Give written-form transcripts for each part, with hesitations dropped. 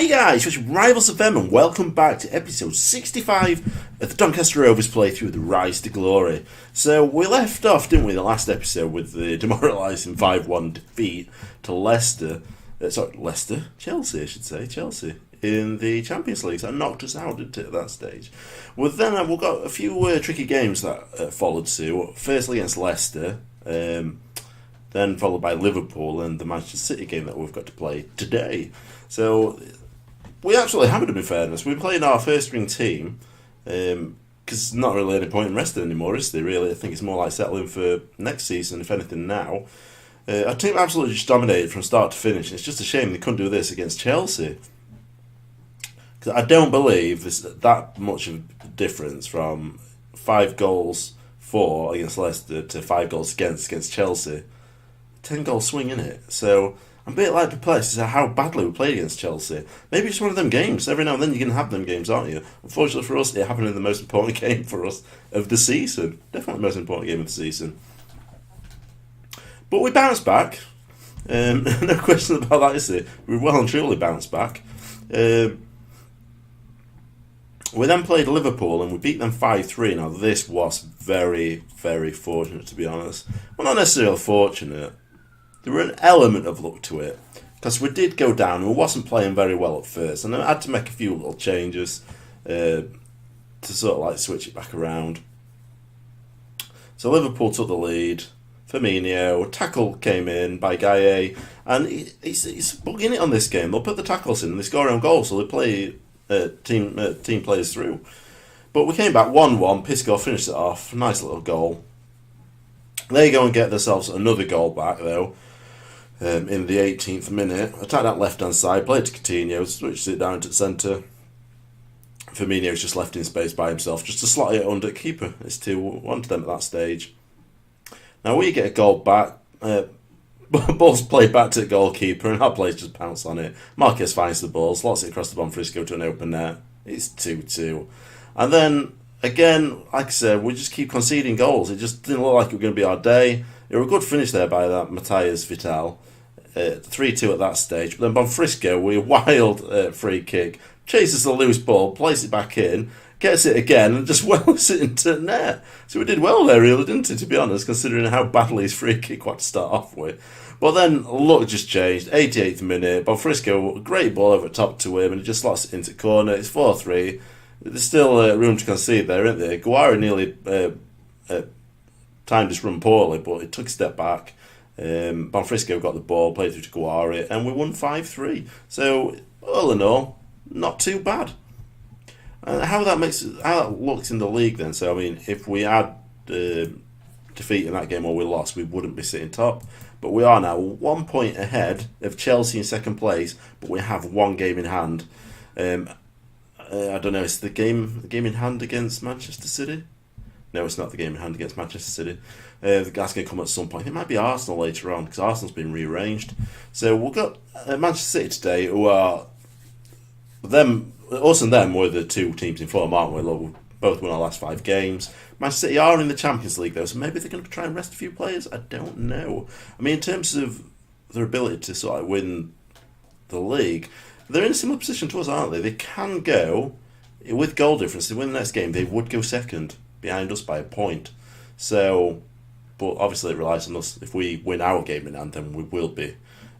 Hi guys, it's Rivals FM and welcome back to episode 65 of the Doncaster Rovers playthrough of the Rise to Glory. So we left off, didn't we, the last episode with the demoralising 5-1 defeat to Chelsea in the Champions League. That knocked us out, didn't it, at that stage? Well then we've got a few tricky games that followed suit. Firstly against Leicester, then followed by Liverpool and the Manchester City game that we've got to play today. So we absolutely hammered them, in fairness. We're playing our first string team because there's not really any point in resting anymore, is there, really? I think it's more like settling for next season, if anything, now. Our team absolutely just dominated from start to finish. It's just a shame they couldn't do this against Chelsea. Because I don't believe there's that much of a difference from 5 goals for against Leicester to 5 goals against Chelsea. 10-goal swing, innit? So I'm a bit like perplexed as to how badly we played against Chelsea. Maybe it's one of them games. Every now and then you can have them games, aren't you? Unfortunately for us, it happened in the most important game for us of the season. Definitely the most important game of the season. But we bounced back. No question about that, is there? We well and truly bounced back. We then played Liverpool and we beat them 5-3. Now this was very, very fortunate, to be honest. Well, not necessarily fortunate. There were an element of luck to it, because we did go down and we wasn't playing very well at first, and I had to make a few little changes to sort of like switch it back around. So Liverpool took the lead. Firmino, tackle came in by Gaye, and he's bugging it on this game. They'll put the tackles in and they score their own goals, so they play team players through. But we came back 1-1, Pisco finished it off, nice little goal. They go and get themselves another goal back though. In the 18th minute, attacked that left-hand side, played to Coutinho, switched it down to the centre. Firmino's just left in space by himself, just to slot it under keeper. It's 2-1 to them at that stage. Now we get a goal back, ball's played back to the goalkeeper, and our players just pounce on it. Marquez finds the ball, slots it across the Bonfrisco to an open net. It's 2-2. And then, again, like I said, we just keep conceding goals. It just didn't look like it was going to be our day. It was a good finish there by that Matthias Vital. 3-2 at that stage. But then Bonfrisco, with a wild free kick, chases the loose ball, plays it back in, gets it again, and just wells it into net. So we did well there, really, didn't it, to be honest, considering how badly his free kick had to start off with. But then luck just changed. 88th minute, Bonfrisco, great ball over the top to him, and he just slots it into corner. It's 4-3. There's still room to concede there, isn't there? Guara nearly timed his run poorly, but it took a step back. Bonfrisco got the ball, played through to Guari, and we won 5-3. So, all in all, not too bad. How that looks in the league then? So, I mean, if we had defeat in that game or we lost, we wouldn't be sitting top. But we are now 1 point ahead of Chelsea in second place, but we have one game in hand. I don't know, it's the game in hand against Manchester City? No, it's not the game in hand against Manchester City. That's going to come at some point. It might be Arsenal later on, because Arsenal's been rearranged. So we've got Manchester City today, who are us and them were the two teams in form, aren't we? Look, we both won our last 5 games. Manchester City are in the Champions League though, so maybe they're going to try and rest a few players. I don't know. I mean, in terms of their ability to sort of win the league, they're in a similar position to us, aren't they? They can go with goal difference. They win the next game, they would go second behind us by a point. So, but obviously it relies on us. If we win our game in hand, then we will be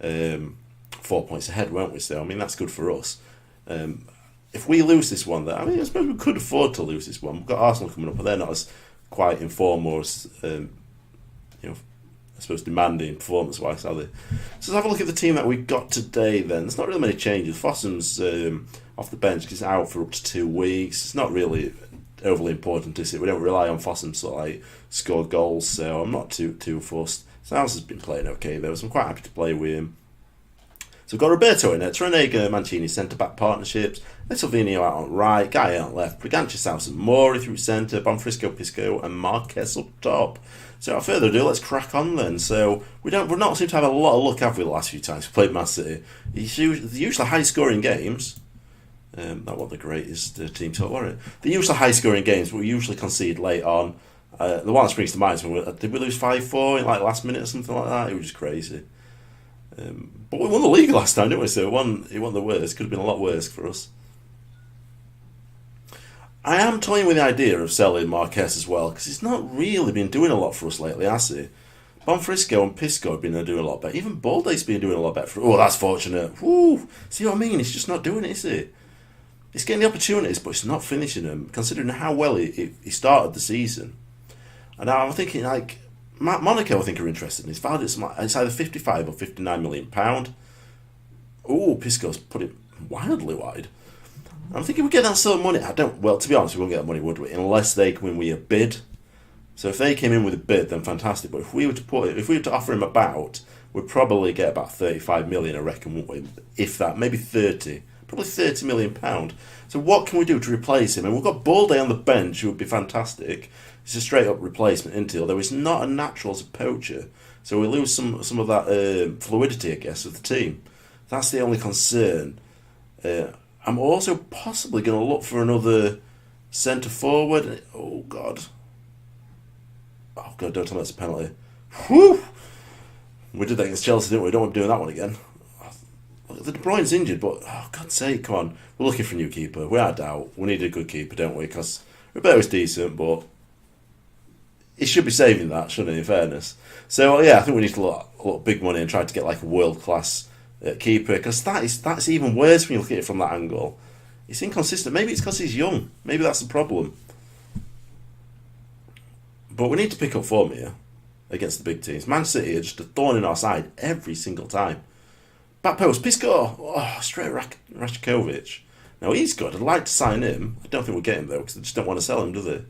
4 points ahead, won't we? So, I mean, that's good for us. If we lose this one, I mean, I suppose we could afford to lose this one. We've got Arsenal coming up, but they're not as quite in form or as, I suppose, demanding performance-wise, are they? So let's have a look at the team that we got today then. There's not really many changes. Fossum's off the bench because he's out for up to 2 weeks. It's not really overly important, is it? We don't rely on Fossum to sort of like score goals, so I'm not too fussed. Sounds has been playing okay though, so I'm quite happy to play with him. So we've got Roberto in there, Tronega, Mancini centre-back partnerships, Salvini out on right, Guy on left, Brigantia, South and Mori through centre, Bonfrisco, Pisco and Marquez up top. So without further ado, let's crack on then. So we've not seemed to have a lot of luck, have we, the last few times we played Man City. It's usually high-scoring games. Not what the greatest team total, are it? The usually high-scoring games, but we usually concede late on. The one that springs to mind is did we lose 5-4 in like last minute or something like that? It was just crazy. But we won the league last time, didn't we? So it won the worst. Could have been a lot worse for us. I am toying with the idea of selling Marquez as well, because he's not really been doing a lot for us lately, has he? Bonfrisco and Pisco have been doing a lot better. Even Balday's been doing a lot better. Oh, that's fortunate. Woo! See what I mean? He's just not doing it, is he? He's getting the opportunities, but he's not finishing them, considering how well he started the season. And I'm thinking, like, Monaco, I think, are interested. He's valued it's either 55 or 59 million pound. Oh, Pisco's put it wildly wide. I'm thinking we get that sort of money. Well, to be honest, we won't get that money, would we? Unless they come in with a bid. So if they came in with a bid, then fantastic. But if we were to offer him about, we'd probably get about 35 million, I reckon, wouldn't we? If that, maybe 30. Probably 30 million pound. So what can we do to replace him? And we've got Balday on the bench, who would be fantastic. He's a straight up replacement, isn't he? Although he's not a natural as a poacher. So we lose some of that fluidity, I guess, of the team. That's the only concern. I'm also possibly going to look for another centre forward. Oh, God. Oh, God, don't tell me that's a penalty. Whew! We did that against Chelsea, didn't we? Don't want to be doing that one again. The De Bruyne's injured, but, oh, God's sake, come on. We're looking for a new keeper. Without doubt. We need a good keeper, don't we? Because Roberto's decent, but he should be saving that, shouldn't he, in fairness? So, yeah, I think we need to look big money and try to get, like, a world-class keeper, because that's even worse when you look at it from that angle. It's inconsistent. Maybe it's because he's young. Maybe that's the problem. But we need to pick up form here against the big teams. Man City are just a thorn in our side every single time. Back post, Pisco. Oh, straight Rashkovic. Now he's good. I'd like to sign him. I don't think we'll get him though, because they just don't want to sell him, do they?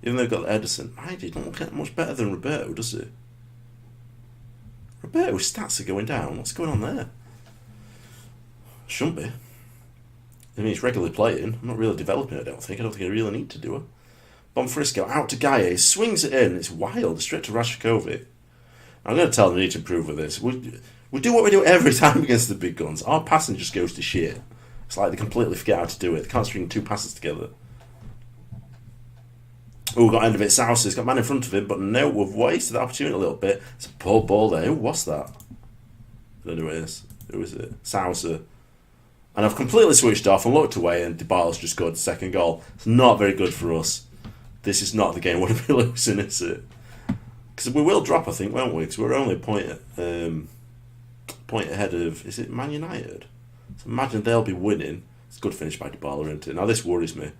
Even though they've got Edison. He don't get much better than Roberto, does he? Roberto's stats are going down. What's going on there? Shouldn't be. I mean, he's regularly playing. I'm not really developing it, I don't think. I really need to do it. Bonfrisco out to Gaia. He swings it in. It's wild. Straight to Rashkovic. I'm going to tell them they need to improve with this. We do what we do every time against the big guns. Our passing just goes to shit. It's like they completely forget how to do it. They can't string two passes together. Oh, got end of it. Sousa's got man in front of him, but no, we've wasted the opportunity a little bit. It's a poor ball there. Who was that? I don't know who it is. Who is it? Sousa. And I've completely switched off and looked away, and Dybala's just scored the second goal. It's not very good for us. This is not the game we want to be losing, is it? Because we will drop, I think, won't we? Because we're only a point ahead of, is it Man United? So imagine they'll be winning. It's a good finish by Dybala, isn't it? Now this worries me.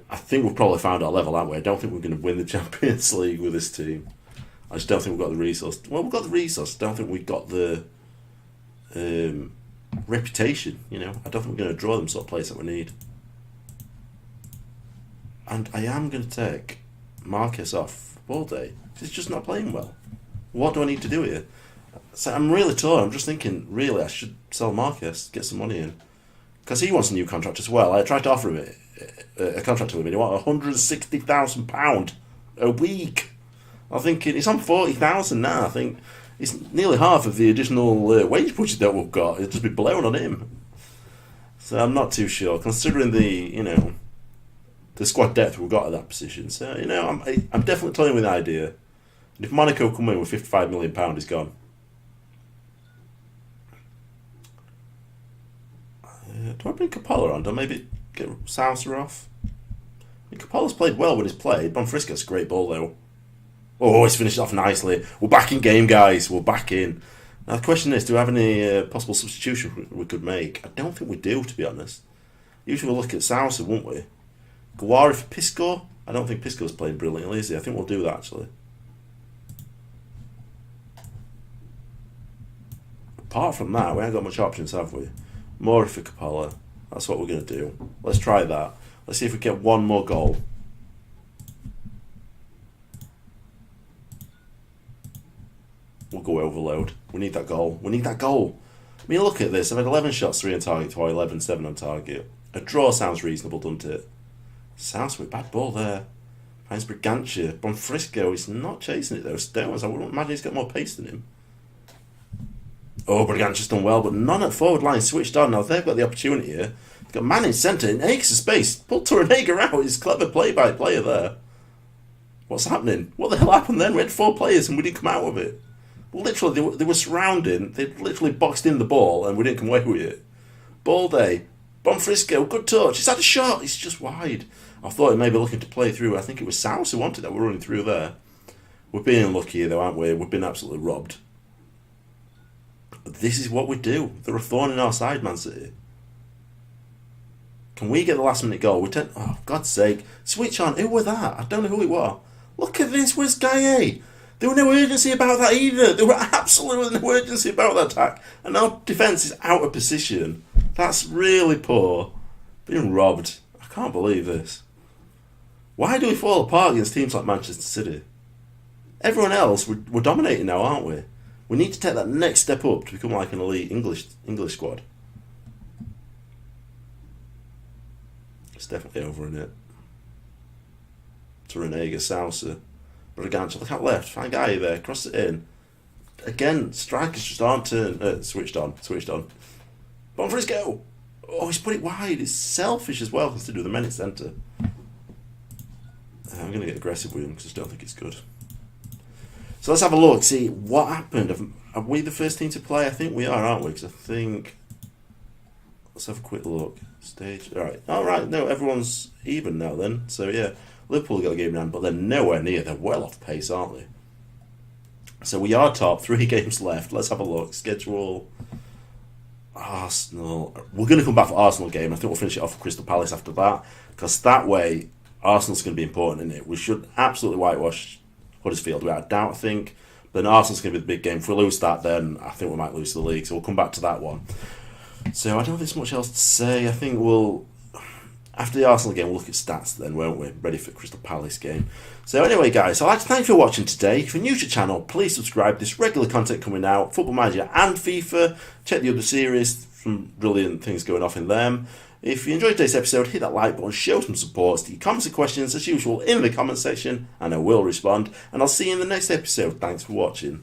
I think we've probably found our level, haven't we? I don't think we're going to win the Champions League with this team. I just don't think we've got the resource. Well, we've got the resource. I don't think we've got the reputation, I don't think we're going to draw them sort of players that we need. And I am going to take Marquez off all day. He's just not playing well. What do I need to do here? So I'm really torn. I'm just thinking, really, I should sell Marquez, get some money in. Because he wants a new contract as well. I tried to offer him a contract to him, and he wanted £160,000 a week. I'm thinking, he's on 40,000 now. I think it's nearly half of the additional wage budget that we've got. It'll just be blown on him. So I'm not too sure, considering the squad depth we've got at that position. So, I'm definitely toying with the idea. And if Monaco come in with £55 million, he's gone. Do I bring Coppola on? Do I maybe get Sousa off? I mean, Coppola's played well when he's played. Bonfrisco's a great ball, though. Oh, he's finished off nicely. We're back in game, guys. We're back in. Now, the question is, do we have any possible substitution we could make? I don't think we do, to be honest. Usually we'll look at Sousa, won't we? Guari for Pisco? I don't think Pisco's playing brilliantly, is he? I think we'll do that, actually. Apart from that, we haven't got much options, have we? Mori for Coppola. That's what we're going to do. Let's try that. Let's see if we get one more goal. We'll go overload. We need that goal. We need that goal. I mean, look at this. I've had 11 shots, 3 on target, to 11, 7 on target. A draw sounds reasonable, doesn't it? Sounds like a bad ball there. Finds Brigantia. Bonfrisco, he's not chasing it though. Stones, I wouldn't imagine he's got more pace than him. Oh, Brigantia's done well, but none at forward line switched on. Now they've got the opportunity here. They've got man in centre in acres of space. Pull Torrenega out. He's a clever play-by-player there. What's happening? What the hell happened then? We had 4 players and we didn't come out of it. Literally, they were surrounding. They literally boxed in the ball, and we didn't come away with it. Ball day. Bonfrisco, good touch. He's had a shot. He's just wide. I thought he may be looking to play through. I think it was South who wanted that. We're running through there. We're being unlucky though, aren't we? We've been absolutely robbed. But this is what we do. They're a thorn in our side, Man City. Can we get the last minute goal? Oh, God's sake. Switch on. Who were that? I don't know who it was. Look at this. Where's Gaye? There was no urgency about that either. There were absolutely no urgency about that attack. And our defence is out of position. That's really poor. Being robbed. I can't believe this. Why do we fall apart against teams like Manchester City? Everyone else, we're dominating now, aren't we? We need to take that next step up to become like an elite English squad. It's definitely over in it. To Renega, Sousa. Braganza, look out left. Find Guy there. Cross it in. Again, strikers just aren't switched on. Bonfrisco. Oh, he's put it wide. It's selfish as well, considering the men in centre. I'm going to get aggressive with him because I don't think it's good. So let's have a look, see what happened. Are we the first team to play? I think we are, aren't we? Because I think... Let's have a quick look. Stage... Alright, no, everyone's even now then. So yeah, Liverpool got a game in hand, but they're nowhere near. They're well off pace, aren't they? So we are top, 3 games left. Let's have a look. Schedule... Arsenal. We're going to come back for Arsenal game. I think we'll finish it off with Crystal Palace after that. Because that way, Arsenal's going to be important, isn't it? We should absolutely whitewash Huddersfield without a doubt, I think. But then Arsenal's going to be the big game. If we lose that, then I think we might lose the league. So we'll come back to that one. So I don't think there's much else to say. I think we'll... After the Arsenal game, we'll look at stats then, won't we? Ready for the Crystal Palace game. So anyway, guys, I'd like to thank you for watching today. If you're new to the channel, please subscribe. There's regular content coming out. Football Manager and FIFA. Check the other series. Some brilliant things going off in them. If you enjoyed today's episode, hit that like button, show some support, stick your comments and questions as usual in the comment section, and I will respond. And I'll see you in the next episode. Thanks for watching.